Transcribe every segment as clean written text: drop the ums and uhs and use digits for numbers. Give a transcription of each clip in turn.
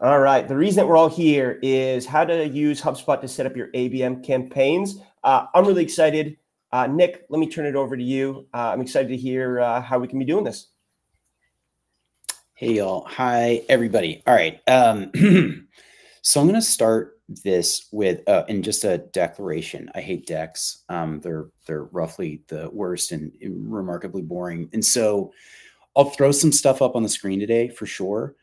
All right. The reason that we're all here is how to use HubSpot to set up your ABM campaigns. I'm really excited. Nick, let me turn it over to you. I'm excited to hear how we can be doing this. Hey, y'all. Hi, everybody. All right. So I'm going to start this with in just a declaration. I hate decks. They're roughly the worst and remarkably boring. And so I'll throw some stuff up on the screen today for sure.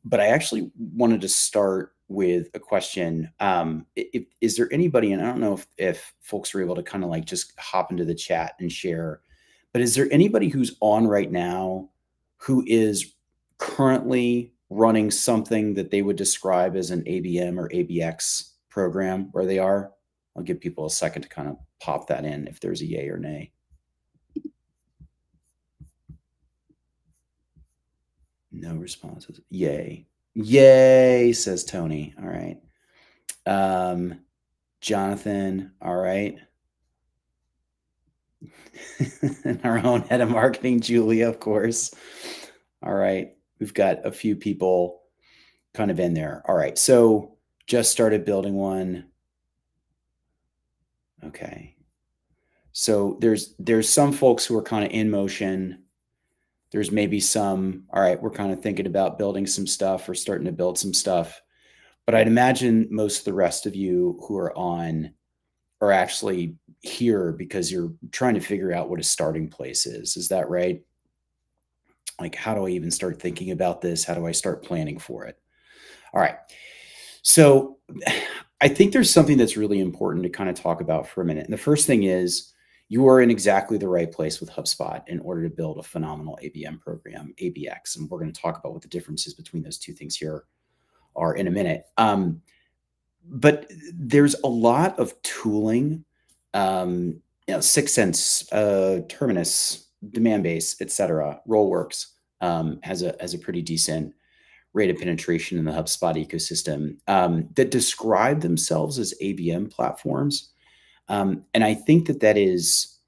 But I actually wanted to start with a question. Is there anybody, and I don't know if folks are able to kind of like just hop into the chat and share, but is there anybody who's on right now who is currently running something that they would describe as an ABM or ABX program where they are? I'll give people a second to kind of pop that in if there's a yay or nay. No responses. Yay. Yay, says Tony. All right. Jonathan. All right. Our own head of marketing, Julia, of course. All right. We've got a few people kind of in there. All right. So just started building one. Okay. So there's some folks who are kind of in motion. There's maybe some, all right, we're kind of thinking about building some stuff or starting to build some stuff. But I'd imagine most of the rest of you who are on are actually here because you're trying to figure out what a starting place is. Is that right? Like, how do I even start thinking about this? How do I start planning for it? All right. So I think there's something that's really important to kind of talk about for a minute. And the first thing is, you are in exactly the right place with HubSpot in order to build a phenomenal ABM program, ABX. And we're going to talk about what the differences between those two things here are in a minute. But there's a lot of tooling, 6 Sense, Terminus, Demandbase, et cetera. Rollworks has a pretty decent rate of penetration in the HubSpot ecosystem that describe themselves as ABM platforms. And I think that is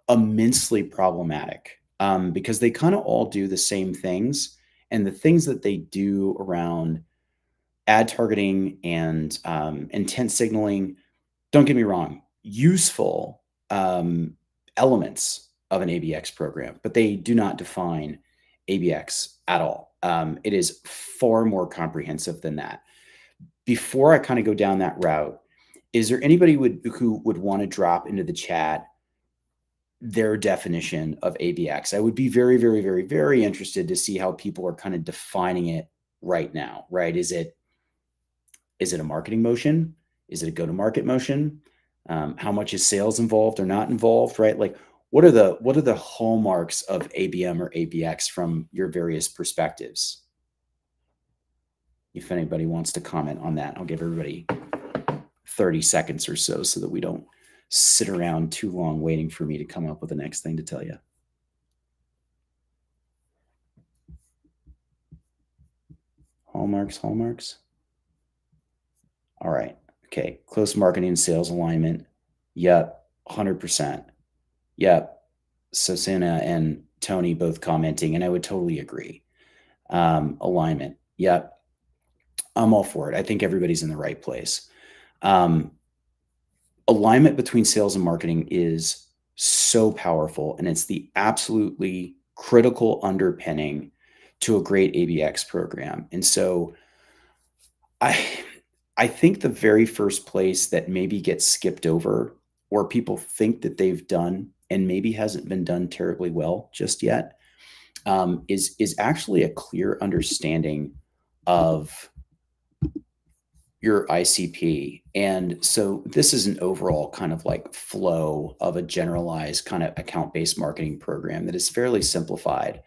immensely problematic because they kind of all do the same things. And the things that they do around ad targeting and intent signaling, don't get me wrong, useful elements of an ABX program, but they do not define ABX at all. It is far more comprehensive than that. Before I kind of go down that route, is there anybody who would want to drop into the chat their definition of ABX? I would be very, very, very, very interested to see how people are kind of defining it right now, right? Is it a marketing motion? Is it a go-to-market motion? How much is sales involved or not involved, right? Like, what are the hallmarks of ABM or ABX from your various perspectives? If anybody wants to comment on that, I'll give everybody 30 seconds or so that we don't sit around too long waiting for me to come up with the next thing to tell you. Hallmarks. All right. Okay. Close marketing and sales alignment. Yep. 100%. Yep. Susana and Tony both commenting, and I would totally agree. Alignment. Yep. I'm all for it. I think everybody's in the right place. Alignment between sales and marketing is so powerful, and it's the absolutely critical underpinning to a great ABX program. And so I think the very first place that maybe gets skipped over, or people think that they've done and maybe hasn't been done terribly well just yet, is actually a clear understanding of your ICP. And so this is an overall kind of like flow of a generalized kind of account-based marketing program that is fairly simplified.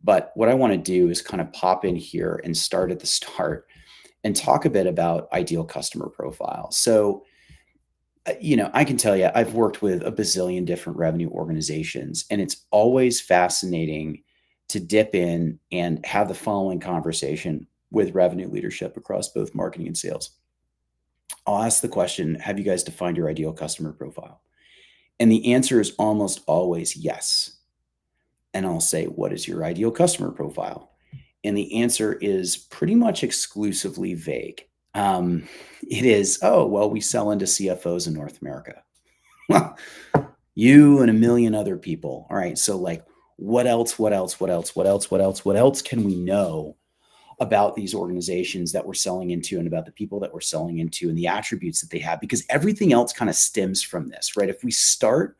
But what I want to do is kind of pop in here and start at the start and talk a bit about ideal customer profile. So, I can tell you, I've worked with a bazillion different revenue organizations, and it's always fascinating to dip in and have the following conversation with revenue leadership across both marketing and sales. I'll ask the question, have you guys defined your ideal customer profile? And the answer is almost always yes. And I'll say, what is your ideal customer profile? And the answer is pretty much exclusively vague. It is, oh, well, we sell into CFOs in North America. You and a million other people. All right. So like, what else can we know about these organizations that we're selling into and about the people that we're selling into and the attributes that they have? Because everything else kind of stems from this, right? If we start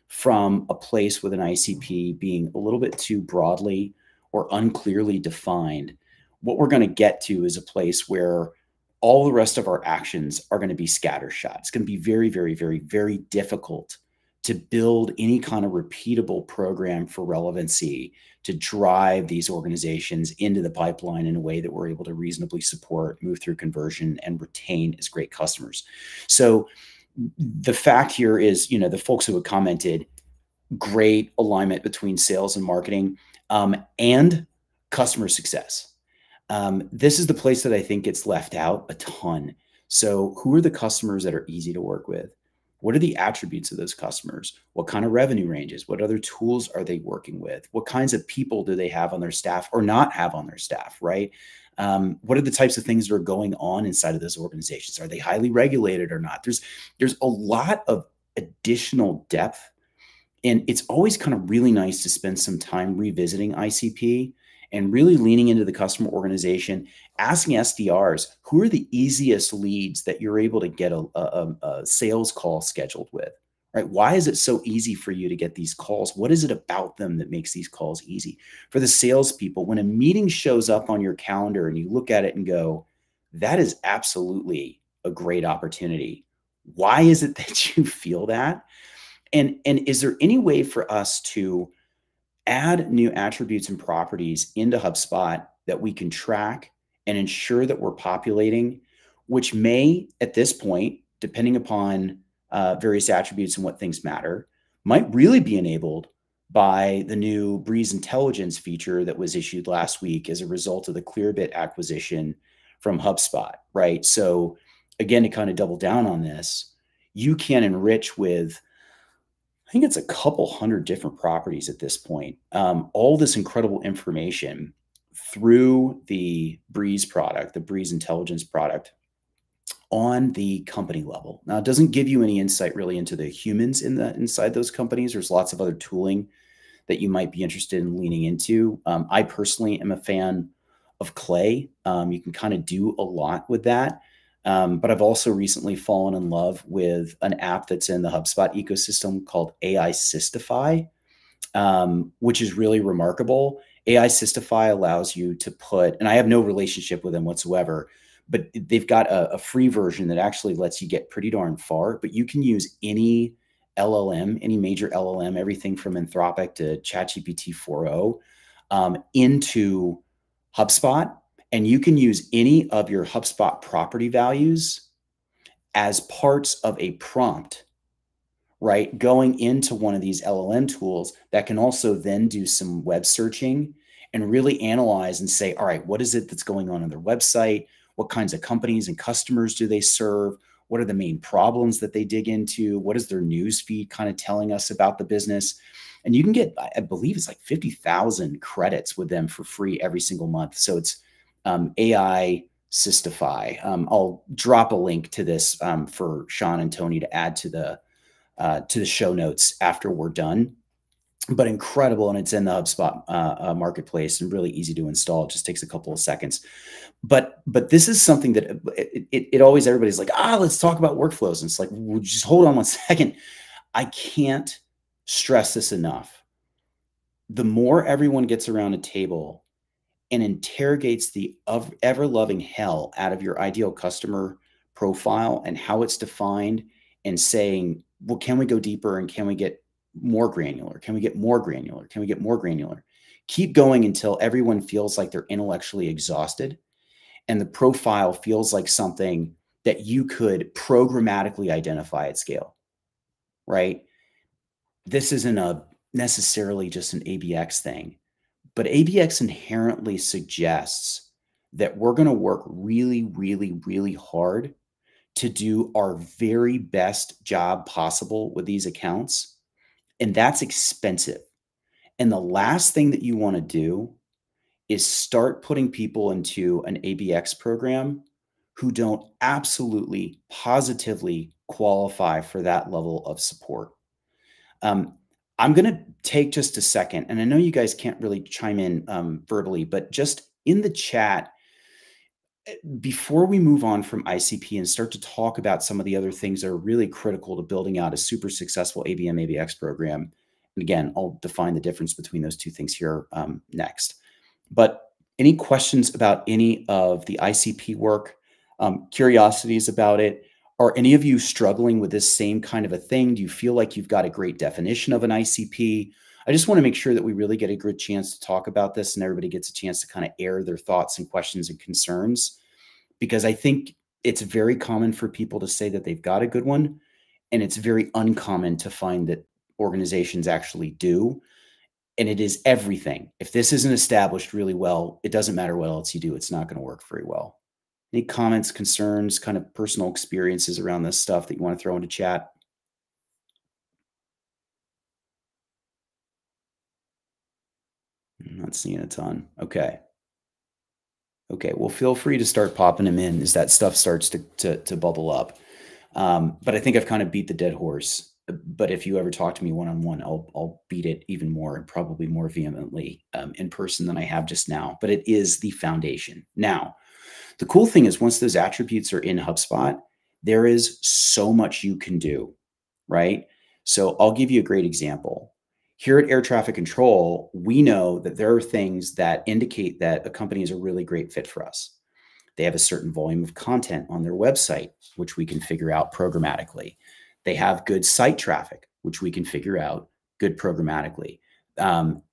from a place with an ICP being a little bit too broadly or unclearly defined, what we're going to get to is a place where all the rest of our actions are going to be scattershot. It's going to be very, very, very, very difficult to build any kind of repeatable program for relevancy to drive these organizations into the pipeline in a way that we're able to reasonably support, move through conversion, and retain as great customers. So the fact here is, the folks who have commented, great alignment between sales and marketing and customer success. This is the place that I think gets left out a ton. So who are the customers that are easy to work with? What are the attributes of those customers? What kind of revenue ranges? What other tools are they working with? What kinds of people do they have on their staff or not have on their staff, right? What are the types of things that are going on inside of those organizations? Are they highly regulated or not? There's a lot of additional depth, and it's always kind of really nice to spend some time revisiting ICP and really leaning into the customer organization, asking SDRs, who are the easiest leads that you're able to get a sales call scheduled with, right? Why is it so easy for you to get these calls? What is it about them that makes these calls easy? For the salespeople, when a meeting shows up on your calendar and you look at it and go, that is absolutely a great opportunity. Why is it that you feel that? And is there any way for us to add new attributes and properties into HubSpot that we can track and ensure that we're populating, which may, at this point, depending upon various attributes and what things matter, might really be enabled by the new Breeze Intelligence feature that was issued last week as a result of the Clearbit acquisition from HubSpot, right? So again, to kind of double down on this, you can enrich with, I think it's a couple hundred different properties at this point, all this incredible information through the Breeze product, the Breeze Intelligence product, on the company level. Now, it doesn't give you any insight really into the humans inside those companies. There's lots of other tooling that you might be interested in leaning into. I personally am a fan of Clay. You can kind of do a lot with that. But I've also recently fallen in love with an app that's in the HubSpot ecosystem called AI Systify, which is really remarkable. AI Systify allows you to put, and I have no relationship with them whatsoever, but they've got a free version that actually lets you get pretty darn far, but you can use any LLM, any major LLM, everything from Anthropic to ChatGPT 4.0 into HubSpot. And you can use any of your HubSpot property values as parts of a prompt, right? Going into one of these LLM tools that can also then do some web searching and really analyze and say, all right, what is it that's going on their website? What kinds of companies and customers do they serve? What are the main problems that they dig into? What is their news feed kind of telling us about the business? And you can get, I believe it's like 50,000 credits with them for free every single month. So it's AI Systify. I'll drop a link to this for Sean and Tony to add to the show notes after we're done. But incredible, and it's in the HubSpot marketplace and really easy to install. It just takes a couple of seconds. But this is something that it always, everybody's like, let's talk about workflows. And it's like, well, just hold on one second. I can't stress this enough. The more everyone gets around a table and interrogates the ever-loving hell out of your ideal customer profile and how it's defined, and saying, well, can we go deeper and can we get more granular? Can we get more granular? Can we get more granular? Keep going until everyone feels like they're intellectually exhausted and the profile feels like something that you could programmatically identify at scale, right? This isn't necessarily just an ABX thing, but ABX inherently suggests that we're going to work really, really, really hard to do our very best job possible with these accounts. And that's expensive. And the last thing that you want to do is start putting people into an ABX program who don't absolutely positively qualify for that level of support. I'm going to take just a second, and I know you guys can't really chime in verbally, but just in the chat, before we move on from ICP and start to talk about some of the other things that are really critical to building out a super successful ABM ABX program, and again, I'll define the difference between those two things here next. But any questions about any of the ICP work, curiosities about it? Are any of you struggling with this same kind of a thing? Do you feel like you've got a great definition of an ICP? I just want to make sure that we really get a good chance to talk about this and everybody gets a chance to kind of air their thoughts and questions and concerns, because I think it's very common for people to say that they've got a good one, and it's very uncommon to find that organizations actually do. And it is everything. If this isn't established really well, it doesn't matter what else you do. It's not going to work very well. Any comments, concerns, kind of personal experiences around this stuff that you want to throw into chat? I'm not seeing a ton. Okay. Okay. Well, feel free to start popping them in as that stuff starts to bubble up. But I think I've kind of beat the dead horse. But if you ever talk to me one-on-one, I'll beat it even more and probably more vehemently in person than I have just now. But it is the foundation. Now, the cool thing is once those attributes are in HubSpot, there is so much you can do, right? So I'll give you a great example. Here at Air Traffic Control, we know that there are things that indicate that a company is a really great fit for us. They have a certain volume of content on their website, which we can figure out programmatically. They have good site traffic, which we can figure out good programmatically.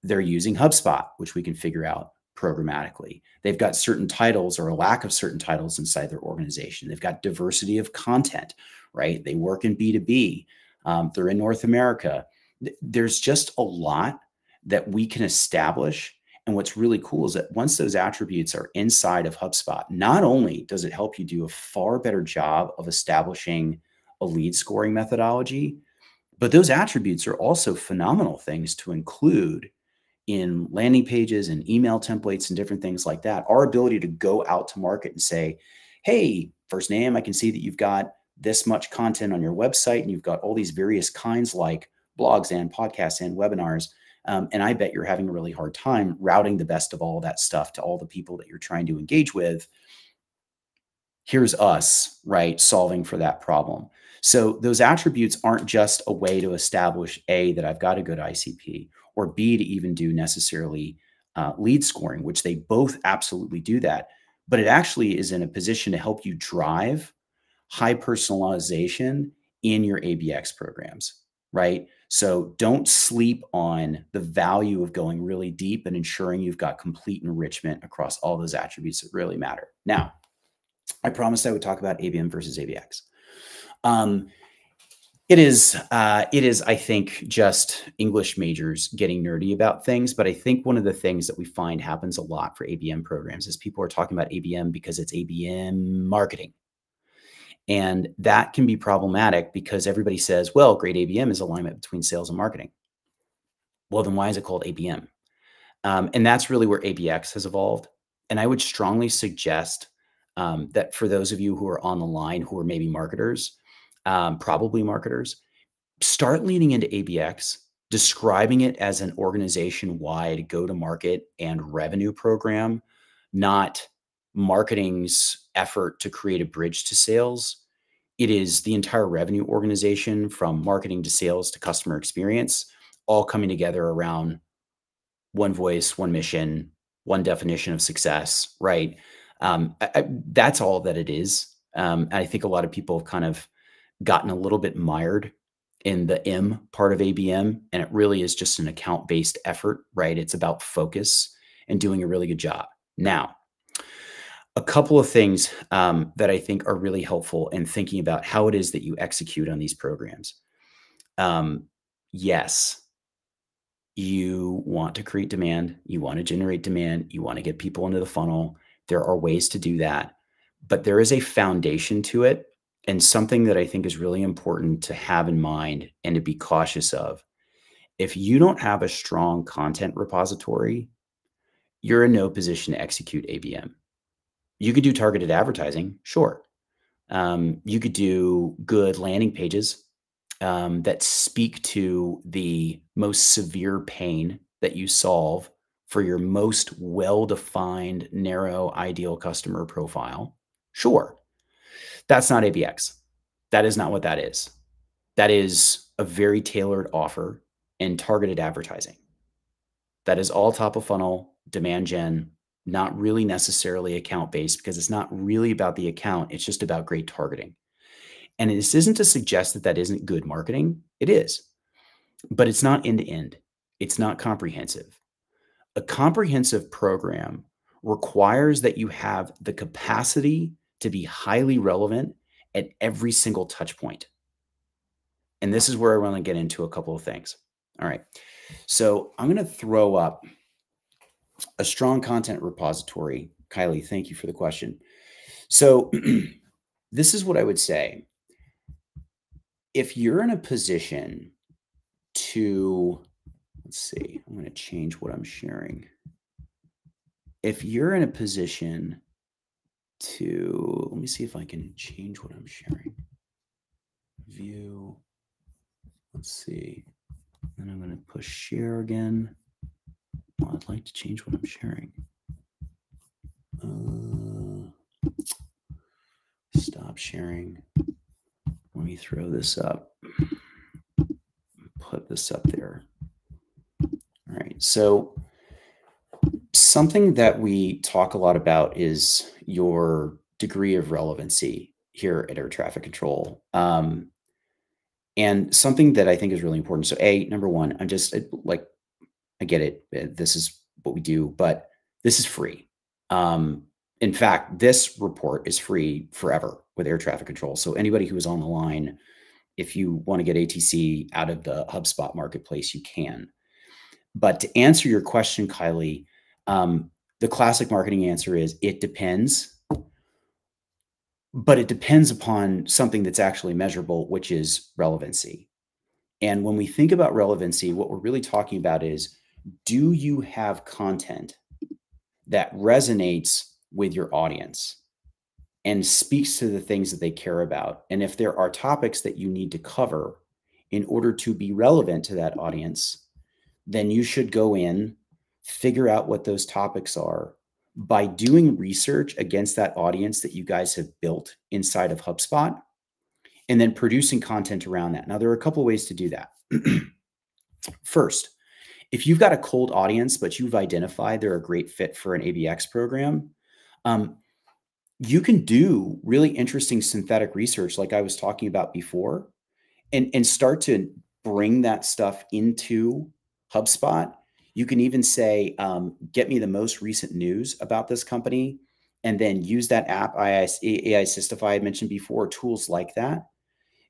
They're using HubSpot, which we can figure out programmatically. They've got certain titles or a lack of certain titles inside their organization. They've got diversity of content, right? They work in B2B. They're in North America. There's just a lot that we can establish. And what's really cool is that once those attributes are inside of HubSpot, not only does it help you do a far better job of establishing a lead scoring methodology, but those attributes are also phenomenal things to include in landing pages and email templates and different things like that. Our ability to go out to market and say, hey, first name, I can see that you've got this much content on your website and you've got all these various kinds like blogs and podcasts and webinars. And I bet you're having a really hard time routing the best of all that stuff to all the people that you're trying to engage with. Here's us, right, solving for that problem. So those attributes aren't just a way to establish A, that I've got a good ICP, or B, to even do necessarily lead scoring, which they both absolutely do that. But it actually is in a position to help you drive high personalization in your ABX programs, right? So don't sleep on the value of going really deep and ensuring you've got complete enrichment across all those attributes that really matter. Now, I promised I would talk about ABM versus ABX. It is, I think, just English majors getting nerdy about things. But I think one of the things that we find happens a lot for ABM programs is people are talking about ABM because it's ABM marketing. And that can be problematic because everybody says, well, great ABM is alignment between sales and marketing. Well, then why is it called ABM? And that's really where ABX has evolved. And I would strongly suggest that for those of you who are on the line who are maybe marketers, probably marketers, start leaning into ABX, describing it as an organization-wide go-to-market and revenue program, not marketing's effort to create a bridge to sales. It is the entire revenue organization from marketing to sales to customer experience, all coming together around one voice, one mission, one definition of success, right? That's all that it is. I think a lot of people have kind of gotten a little bit mired in the M part of ABM, and it really is just an account-based effort, right? It's about focus and doing a really good job. Now, a couple of things that I think are really helpful in thinking about how it is that you execute on these programs. Yes, you want to create demand, you want to generate demand, you want to get people into the funnel. There are ways to do that, but there is a foundation to it, and something that I think is really important to have in mind and to be cautious of. If you don't have a strong content repository, you're in no position to execute ABM. You could do targeted advertising, sure. You could do good landing pages that speak to the most severe pain that you solve for your most well-defined, narrow, ideal customer profile. Sure. That's not ABX. That is not what that is. That is a very tailored offer and targeted advertising. That is all top of funnel, demand gen, not really necessarily account-based, because it's not really about the account. It's just about great targeting. And this isn't to suggest that that isn't good marketing. It is, but it's not end-to-end. It's not comprehensive. A comprehensive program requires that you have the capacity to be highly relevant at every single touch point. And this is where I want to get into a couple of things. All right. So I'm going to throw up a strong content repository. Kylie, thank you for the question. So this is what I would say. If you're in a position to, let's see, I'm going to change what I'm sharing. If you're in a position to, let me see if I can change what I'm sharing. View, let's see. Then I'm going to push share again. Well, I'd like to change what I'm sharing. Stop sharing. Let me throw this up. Put this up there. All right. So something that we talk a lot about is your degree of relevancy here at Air Traffic Control. And something that I think is really important. So number one, I'm just like, I get it. This is what we do, but this is free. In fact, this report is free forever with Air Traffic Control. So anybody who is on the line, if you want to get ATC out of the HubSpot marketplace, you can. But to answer your question, Kylie, the classic marketing answer is it depends. But it depends upon something that's actually measurable, which is relevancy. And when we think about relevancy, what we're really talking about is, do you have content that resonates with your audience and speaks to the things that they care about? And if there are topics that you need to cover in order to be relevant to that audience, then you should go in, figure out what those topics are by doing research against that audience that you guys have built inside of HubSpot, and then producing content around that. Now, there are a couple of ways to do that. First, if you've got a cold audience, but you've identified they're a great fit for an ABX program, you can do really interesting synthetic research like I was talking about before, and start to bring that stuff into HubSpot. You can even say, get me the most recent news about this company, and then use that app, AI Systify I mentioned before, tools like that.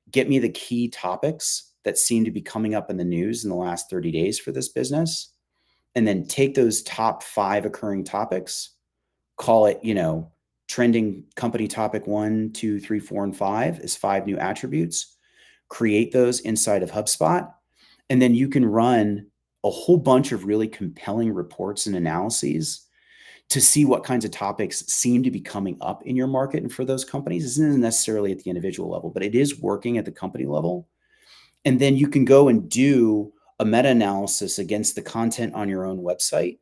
Get me the key topics that seem to be coming up in the news in the last 30 days for this business, and then take those top 5 occurring topics, call it, trending company topic 1, 2, 3, 4, and 5 as 5 new attributes, create those inside of HubSpot, and then you can run a whole bunch of really compelling reports and analyses to see what kinds of topics seem to be coming up in your market. And for those companies, this isn't necessarily at the individual level, but it is working at the company level. And then you can go and do a meta-analysis against the content on your own website.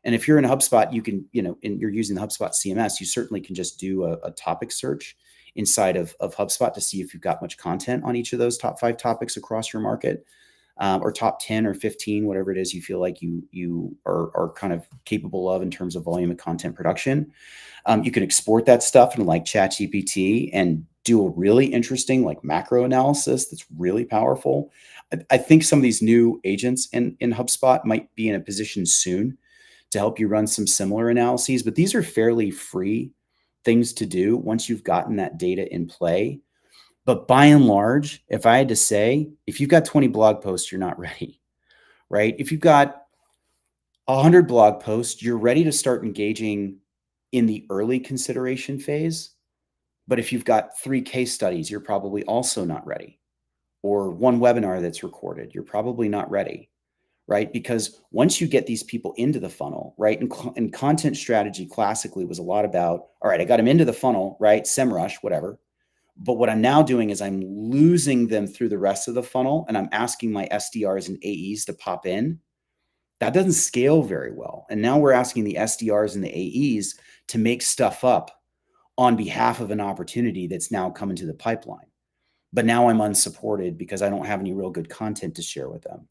And if you're in HubSpot, you can, and you're using the HubSpot CMS, you certainly can just do a topic search inside of HubSpot to see if you've got much content on each of those top 5 topics across your market. Or top 10 or 15, whatever it is you feel like you are kind of capable of in terms of volume of content production. You can export that stuff into like ChatGPT and do a really interesting like macro analysis that's really powerful. I think some of these new agents in HubSpot might be in a position soon to help you run some similar analyses, but these are fairly free things to do once you've gotten that data in play. But by and large, if I had to say, if you've got 20 blog posts, you're not ready, right? If you've got 100 blog posts, you're ready to start engaging in the early consideration phase. But if you've got 3 case studies, you're probably also not ready. Or 1 webinar that's recorded, you're probably not ready, right? Because once you get these people into the funnel, right? And content strategy classically was a lot about, all right, I got them into the funnel, right? SEMrush, whatever. But what I'm now doing is I'm losing them through the rest of the funnel, and I'm asking my SDRs and AEs to pop in. That doesn't scale very well. And now we're asking the SDRs and the AEs to make stuff up on behalf of an opportunity that's now coming to the pipeline. But now I'm unsupported because I don't have any real good content to share with them.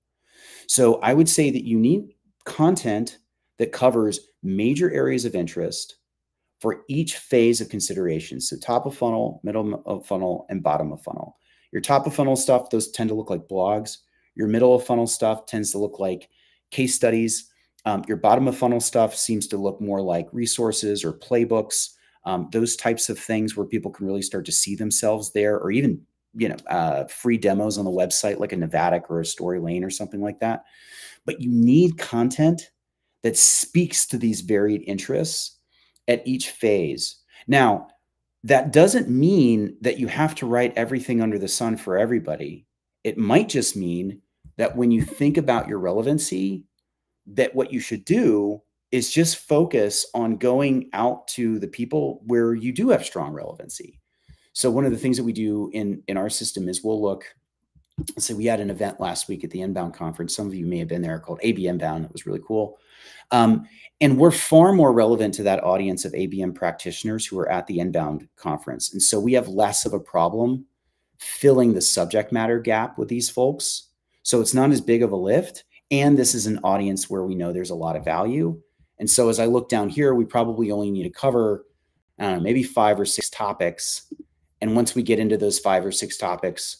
So I would say that you need content that covers major areas of interest for each phase of consideration. So top of funnel, middle of funnel, and bottom of funnel. Your top of funnel stuff, those tend to look like blogs. Your middle of funnel stuff tends to look like case studies. Your bottom of funnel stuff seems to look more like resources or playbooks, those types of things where people can really start to see themselves there, or even free demos on the website like a Novatic or a Story Lane or something like that. But you need content that speaks to these varied interests at each phase. Now, that doesn't mean that you have to write everything under the sun for everybody. It might just mean that when you think about your relevancy, that what you should do is just focus on going out to the people where you do have strong relevancy. So one of the things that we do in our system is we'll look, so we had an event last week at the Inbound conference. Some of you may have been there, called ABM-Bound. It was really cool. And we're far more relevant to that audience of ABM practitioners who are at the Inbound conference. And so we have less of a problem filling the subject matter gap with these folks. So it's not as big of a lift. And this is an audience where we know there's a lot of value. And so as I look down here, we probably only need to cover maybe 5 or 6 topics. And once we get into those 5 or 6 topics,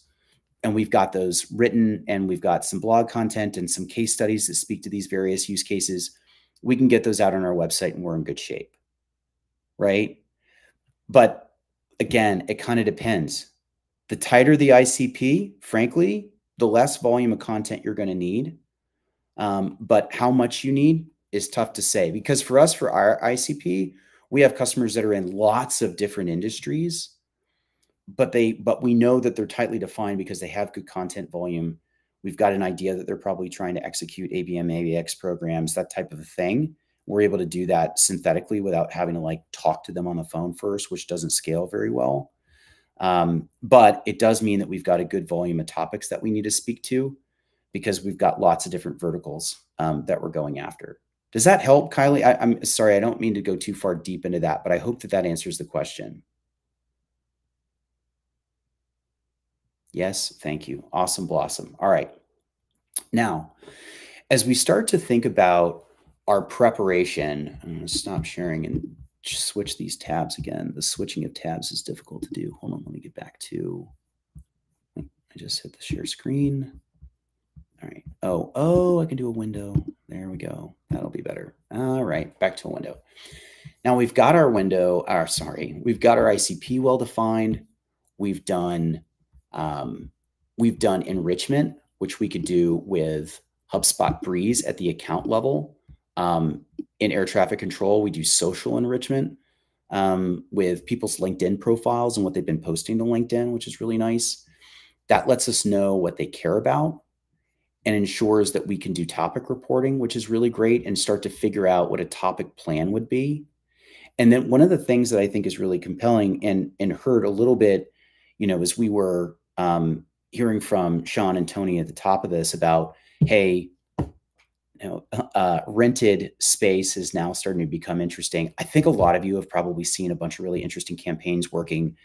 and we've got those written, and we've got some blog content and some case studies that speak to these various use cases, we can get those out on our website and we're in good shape, right? But again, it kind of depends. The tighter the ICP, frankly, the less volume of content you're going to need. But how much you need is tough to say, because for us, for our ICP, we have customers that are in lots of different industries, but we know that they're tightly defined because they have good content volume. We've got an idea that they're probably trying to execute ABM ABX programs, that type of a thing. We're able to do that synthetically without having to talk to them on the phone first, which doesn't scale very well. But it does mean that we've got a good volume of topics that we need to speak to, because we've got lots of different verticals that we're going after. Does that help, Kylie? I'm sorry, I don't mean to go too far deep into that, but I hope that answers the question. Yes, thank you. Awesome blossom. All right. Now, as we start to think about our preparation, I'm going to stop sharing and switch these tabs again. The switching of tabs is difficult to do. Hold on, let me get back to, I just hit the share screen. All right. Oh, I can do a window. There we go. That'll be better. All right, back to a window. Now we've got our window, we've got our ICP well-defined. We've done enrichment, which we could do with HubSpot Breeze at the account level. In air traffic control, we do social enrichment with people's LinkedIn profiles and what they've been posting to LinkedIn, which is really nice. That lets us know what they care about and ensures that we can do topic reporting, which is really great, and start to figure out what a topic plan would be. And then one of the things that I think is really compelling and heard a little bit, as we were hearing from Sean and Tony at the top of this about, hey, rented space is now starting to become interesting. I think a lot of you have probably seen a bunch of really interesting campaigns working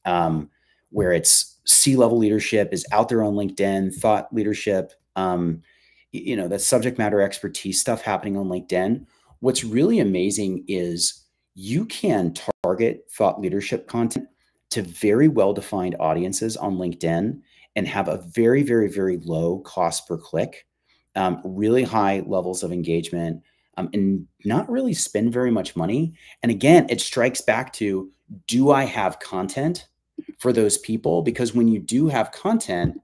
where it's C-level leadership is out there on LinkedIn, thought leadership, that subject matter expertise stuff happening on LinkedIn. What's really amazing is you can target thought leadership content to very well-defined audiences on LinkedIn and have a very, very, very low cost per click, really high levels of engagement, and not really spend very much money. And again, it strikes back to, do I have content for those people? Because when you do have content,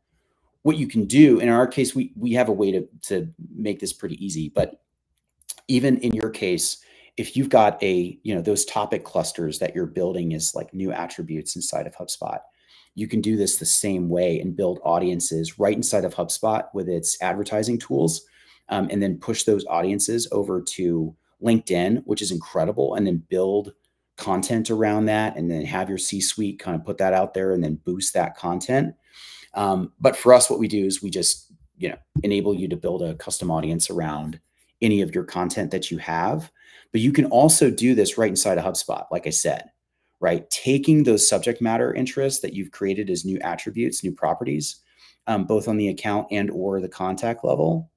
what you can do, in our case, we have a way to make this pretty easy, but even in your case, if you've got those topic clusters that you're building as like new attributes inside of HubSpot, you can do this the same way and build audiences right inside of HubSpot with its advertising tools. and then push those audiences over to LinkedIn, which is incredible, and then build content around that, and then have your C-suite kind of put that out there and then boost that content. But for us, what we do is we just, enable you to build a custom audience around any of your content that you have. But you can also do this right inside of HubSpot, like I said, right? Taking those subject matter interests that you've created as new attributes, new properties, both on the account and or the contact level.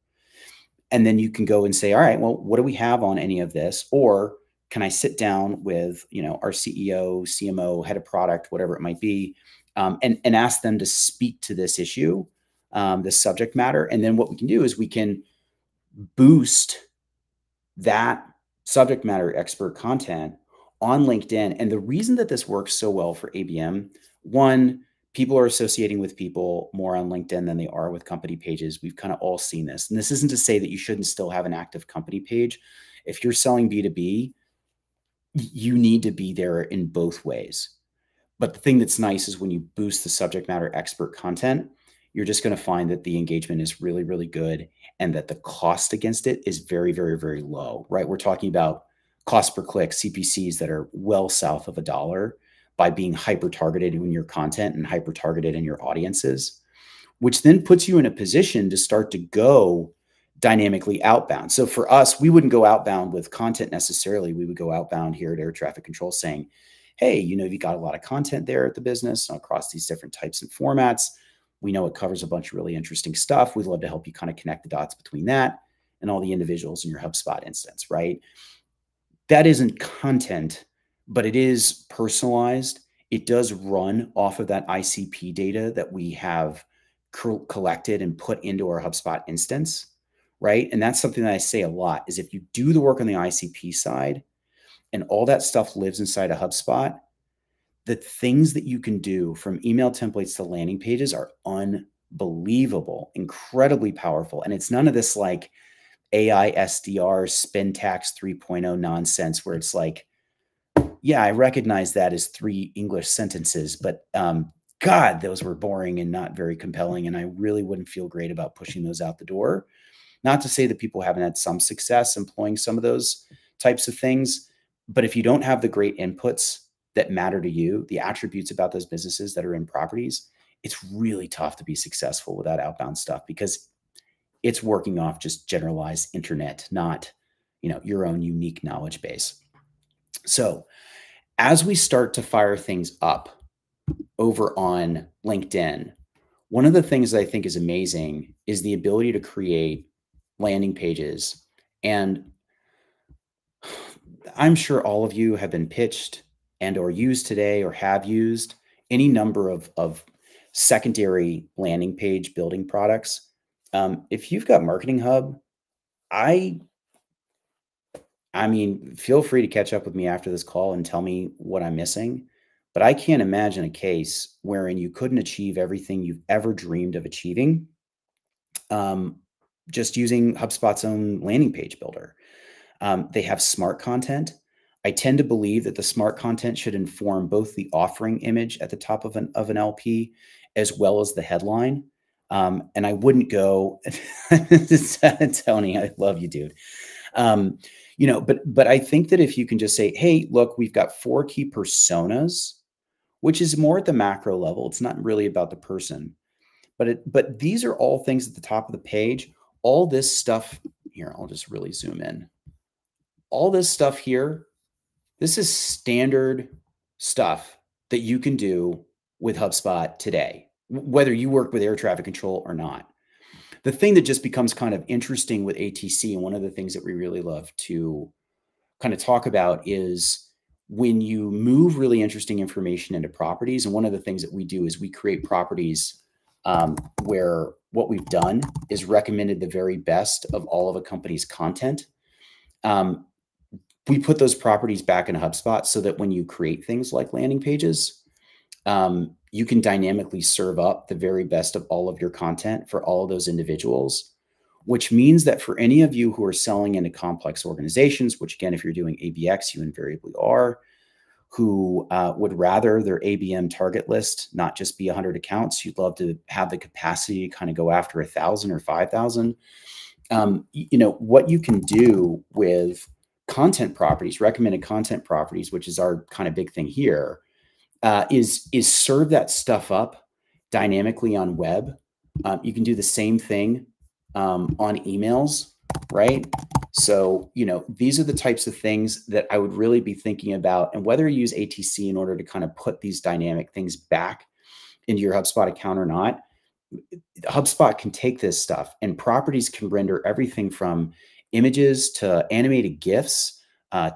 And then you can go and say, all right, well, what do we have on any of this? Or can I sit down with, our CEO, CMO, head of product, whatever it might be, and ask them to speak to this issue, this subject matter. And then what we can do is we can boost that subject matter expert content on LinkedIn. And the reason that this works so well for ABM, one, people are associating with people more on LinkedIn than they are with company pages. We've kind of all seen this. And this isn't to say that you shouldn't still have an active company page. If you're selling B2B, you need to be there in both ways. But the thing that's nice is when you boost the subject matter expert content, you're just going to find that the engagement is really, really good, and that the cost against it is very, very, very low, right? We're talking about cost per click, CPCs that are well south of $1 by being hyper-targeted in your content and hyper-targeted in your audiences, which then puts you in a position to start to go dynamically outbound. So for us, we wouldn't go outbound with content necessarily. We would go outbound here at Air Traffic Control saying, hey, you got a lot of content there at the business across these different types and formats. We know it covers a bunch of really interesting stuff. We'd love to help you kind of connect the dots between that and all the individuals in your HubSpot instance, right? That isn't content, but it is personalized. It does run off of that ICP data that we have collected and put into our HubSpot instance, right? And that's something that I say a lot is if you do the work on the ICP side and all that stuff lives inside a HubSpot, the things that you can do from email templates to landing pages are unbelievable, incredibly powerful. And it's none of this like AI SDR Spintax 3.0 nonsense where it's like, yeah, I recognize that as 3 English sentences, but God, those were boring and not very compelling. And I really wouldn't feel great about pushing those out the door. Not to say that people haven't had some success employing some of those types of things, but if you don't have the great inputs that matter to you, the attributes about those businesses that are in properties, it's really tough to be successful with that outbound stuff because it's working off just generalized internet, not, your own unique knowledge base. So as we start to fire things up over on LinkedIn, one of the things that I think is amazing is the ability to create landing pages. And I'm sure all of you have been pitched and or used today or have used any number of secondary landing page building products. If you've got Marketing Hub, I mean, feel free to catch up with me after this call and tell me what I'm missing. But I can't imagine a case wherein you couldn't achieve everything you've ever dreamed of achieving just using HubSpot's own landing page builder. They have smart content. I tend to believe that the smart content should inform both the offering image at the top of an LP as well as the headline. And I wouldn't go, Tony, I love you, dude. But I think that if you can just say, hey, look, we've got 4 key personas, which is more at the macro level. It's not really about the person, but these are all things at the top of the page. All this stuff here, I'll just really zoom in. All this stuff here, this is standard stuff that you can do with HubSpot today, whether you work with air traffic control or not. The thing that just becomes kind of interesting with ATC, and one of the things that we really love to kind of talk about is when you move really interesting information into properties. And one of the things that we do is we create properties where what we've done is recommended the very best of all of a company's content. We put those properties back in HubSpot so that when you create things like landing pages, you can dynamically serve up the very best of all of your content for all of those individuals, which means that for any of you who are selling into complex organizations, which again, if you're doing ABX, you invariably are, who would rather their ABM target list not just be 100 accounts, you'd love to have the capacity to kind of go after 1,000 or 5,000. what you can do with content properties, recommended content properties, which is our kind of big thing here, is serve that stuff up dynamically on web. You can do the same thing on emails, right? So, these are the types of things that I would really be thinking about, and whether you use ATC in order to kind of put these dynamic things back into your HubSpot account or not. HubSpot can take this stuff, and properties can render everything from images to animated GIFs,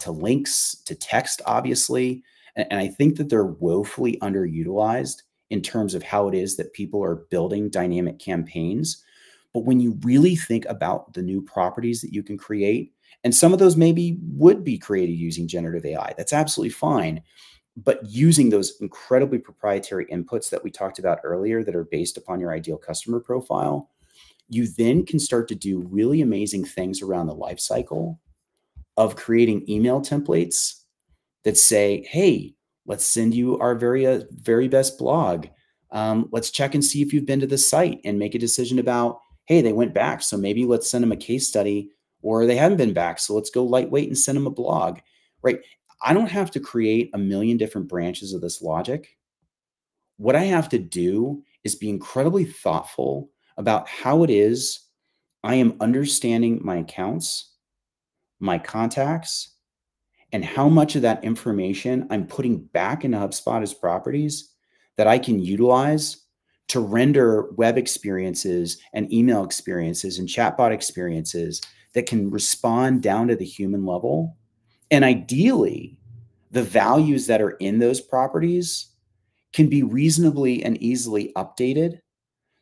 to links to text, obviously. And I think that they're woefully underutilized in terms of how it is that people are building dynamic campaigns. But when you really think about the new properties that you can create, and some of those maybe would be created using generative AI, that's absolutely fine. But using those incredibly proprietary inputs that we talked about earlier that are based upon your ideal customer profile, you then can start to do really amazing things around the life cycle of creating email templates that say, hey, let's send you our very best blog. Let's check and see if you've been to the site and make a decision about, hey, they went back, so maybe let's send them a case study, or they haven't been back, so let's go lightweight and send them a blog, right? I don't have to create a million different branches of this logic. What I have to do is be incredibly thoughtful about how it is I am understanding my accounts, my contacts, and how much of that information I'm putting back into HubSpot as properties that I can utilize to render web experiences and email experiences and chatbot experiences that can respond down to the human level. And ideally, the values that are in those properties can be reasonably and easily updated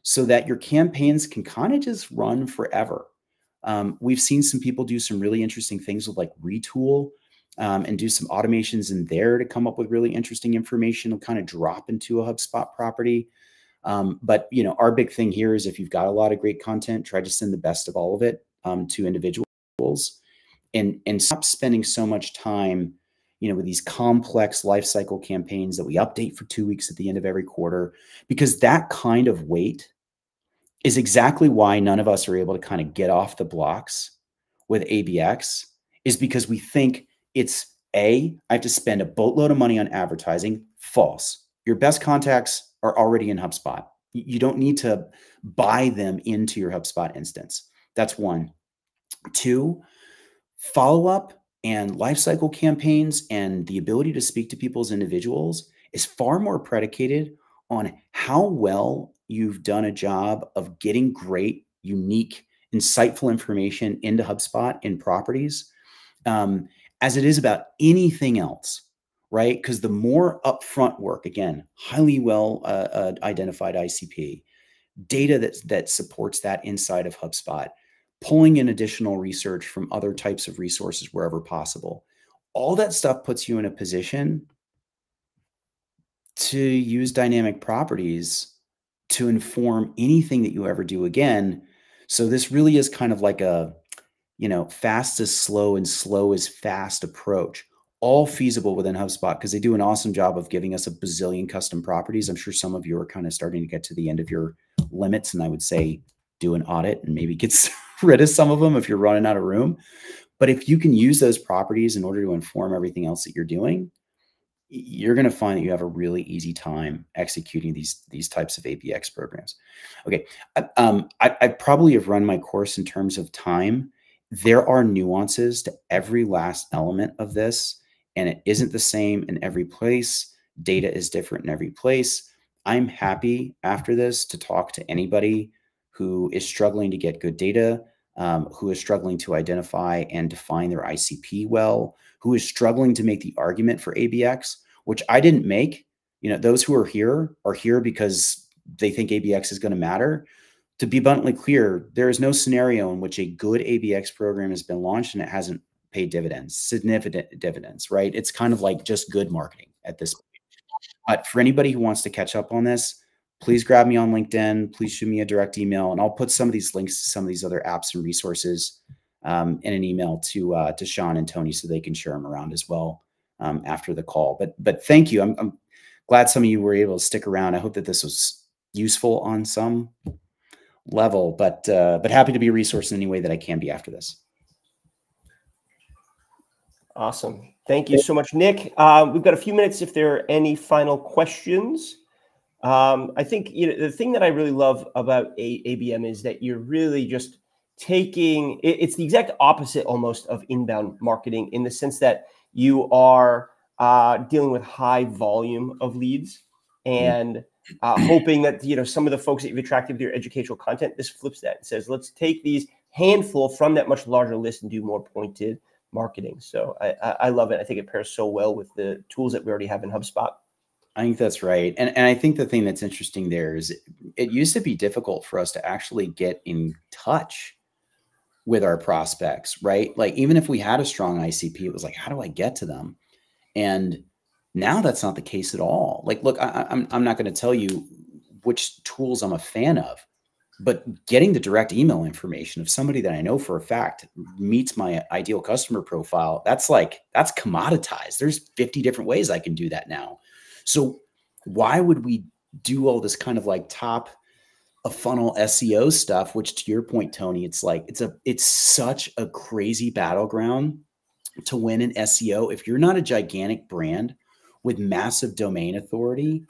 so that your campaigns can kind of just run forever. We've seen some people do some really interesting things with like Retool, and do some automations in there to come up with really interesting information and kind of drop into a HubSpot property. But our big thing here is if you've got a lot of great content, try to send the best of all of it to individuals, and stop spending so much time, with these complex lifecycle campaigns that we update for 2 weeks at the end of every quarter, because that kind of weight is exactly why none of us are able to kind of get off the blocks with ABX, is because we think it's I have to spend a boatload of money on advertising. False. Your best contacts are already in HubSpot. You don't need to buy them into your HubSpot instance. That's one. Two, follow-up and lifecycle campaigns and the ability to speak to people as individuals is far more predicated on how well you've done a job of getting great, unique, insightful information into HubSpot in properties, as it is about anything else, right? Because the more upfront work, again, highly well identified ICP, data that supports that inside of HubSpot, pulling in additional research from other types of resources wherever possible. All that stuff puts you in a position to use dynamic properties to inform anything that you ever do again. So this really is kind of like a, fast is slow and slow is fast approach, all feasible within HubSpot because they do an awesome job of giving us a bazillion custom properties. I'm sure some of you are kind of starting to get to the end of your limits, and I would say do an audit and maybe get rid of some of them if you're running out of room. But if you can use those properties in order to inform everything else that you're doing, you're going to find that you have a really easy time executing these types of ABX programs. Okay, I probably have run my course in terms of time. There are nuances to every last element of this, and it isn't the same in every place. Data is different in every place. I'm happy after this to talk to anybody who is struggling to get good data, who is struggling to identify and define their ICP well, who is struggling to make the argument for ABX, which I didn't make. Those who are here because they think ABX is going to matter. To be abundantly clear, there is no scenario in which a good ABX program has been launched and it hasn't paid dividends, significant dividends, right? It's kind of like just good marketing at this point. But for anybody who wants to catch up on this, please grab me on LinkedIn. Please shoot me a direct email, and I'll put some of these links to some of these other apps and resources in an email to Sean and Tony so they can share them around as well after the call. But thank you. I'm glad some of you were able to stick around. I hope that this was useful on some level, but happy to be a resource in any way that I can be after this. Awesome. Thank you so much, Nick. We've got a few minutes if there are any final questions. I think the thing that I really love about ABM is that you're really just taking it's the exact opposite almost of inbound marketing, in the sense that you are dealing with high volume of leads and hoping that some of the folks that you've attracted with your educational content, this flips that and says, let's take these handful from that much larger list and do more pointed marketing. So I love it. I think it pairs so well with the tools that we already have in HubSpot. I think that's right. And I think the thing that's interesting there is it used to be difficult for us to actually get in touch with our prospects, right? Like, even if we had a strong ICP, it was like, how do I get to them? And now that's not the case at all. Like, look, I'm not going to tell you which tools I'm a fan of, but getting the direct email information of somebody that I know for a fact meets my ideal customer profile, that's commoditized. There's 50 different ways I can do that now. So why would we do all this kind of like top of funnel SEO stuff, which, to your point, Tony, it's like, it's such a crazy battleground to win in SEO. If you're not a gigantic brand with massive domain authority,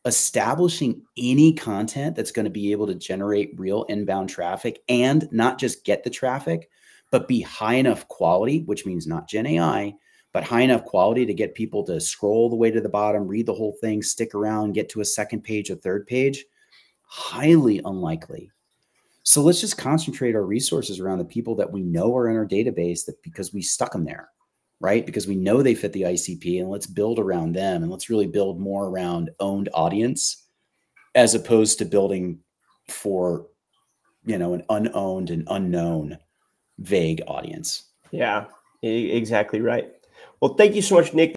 establishing any content that's going to be able to generate real inbound traffic and not just get the traffic, but be high enough quality, which means not Gen AI, but high enough quality to get people to scroll the way to the bottom, read the whole thing, stick around, get to a second page, a third page, highly unlikely. So let's just concentrate our resources around the people that we know are in our database, that because we stuck them there, right? Because we know they fit the ICP, and let's build around them, and let's really build more around owned audience as opposed to building for, an unowned and unknown vague audience. Yeah, exactly right. Well, thank you so much, Nick.